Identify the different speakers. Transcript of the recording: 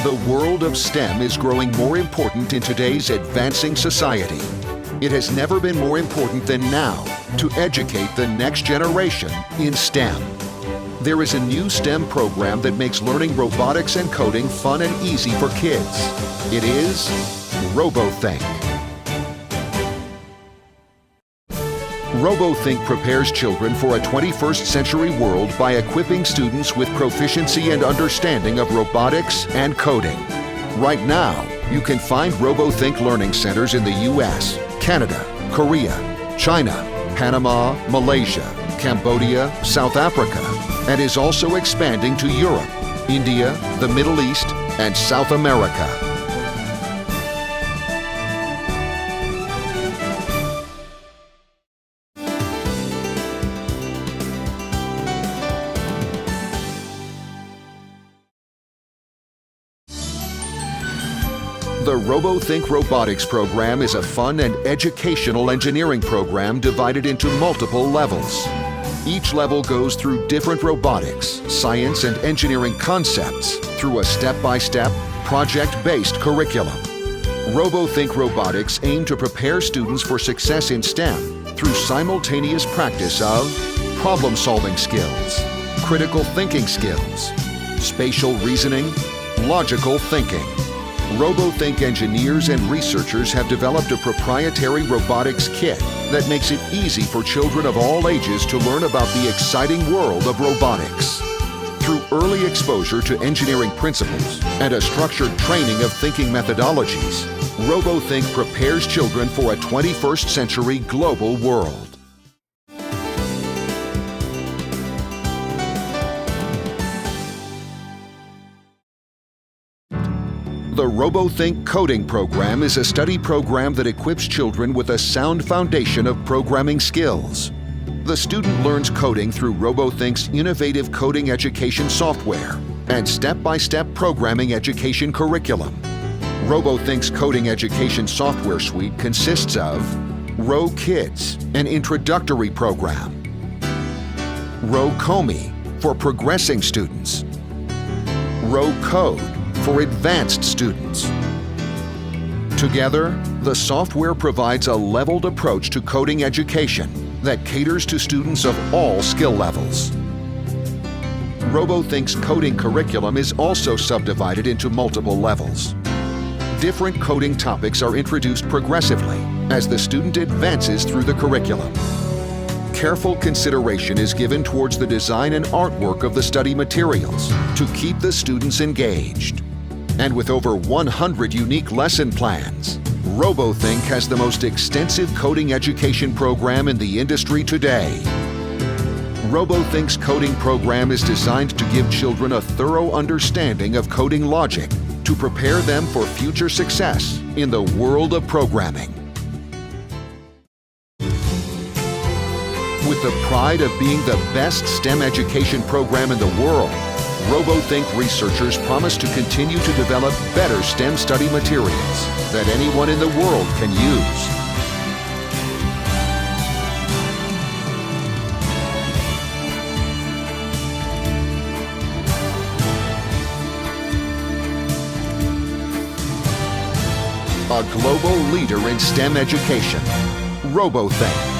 Speaker 1: The world of STEM is growing more important in today's advancing society. It has never been more important than now to educate the next generation in STEM. There is a new STEM program that makes learning robotics and coding fun and easy for kids. It is RoboThink. RoboThink prepares children for a 21st century world by equipping students with proficiency and understanding of robotics and coding. Right now, you can find RoboThink learning centers in the US, Canada, Korea, China, Panama, Malaysia, Cambodia, South Africa, and is also expanding to Europe, India, the Middle East, and South America. The RoboThink Robotics program is a fun and educational engineering program divided into multiple levels. Each level goes through different robotics, science, and engineering concepts through a step-by-step, project-based curriculum. RoboThink Robotics aim to prepare students for success in STEM through simultaneous practice of problem-solving skills, critical thinking skills, spatial reasoning, logical thinking. RoboThink engineers and researchers have developed a proprietary robotics kit that makes it easy for children of all ages to learn about the exciting world of robotics. Through early exposure to engineering principles and a structured training of thinking methodologies, RoboThink prepares children for a 21st century global world. The RoboThink Coding Program is a study program that equips children with a sound foundation of programming skills. The student learns coding through RoboThink's innovative coding education software and step-by-step programming education curriculum. RoboThink's coding education software suite consists of RoKids, an introductory program, RoComi for progressing students, RoCode for advanced students. Together, the software provides a leveled approach to coding education that caters to students of all skill levels. RoboThink's coding curriculum is also subdivided into multiple levels. Different coding topics are introduced progressively as the student advances through the curriculum. Careful consideration is given towards the design and artwork of the study materials to keep the students engaged. And with over 100 unique lesson plans, RoboThink has the most extensive coding education program in the industry today. RoboThink's coding program is designed to give children a thorough understanding of coding logic to prepare them for future success in the world of programming. With the pride of being the best STEM education program in the world, RoboThink researchers promise to continue to develop better STEM study materials that anyone in the world can use. A global leader in STEM education, RoboThink.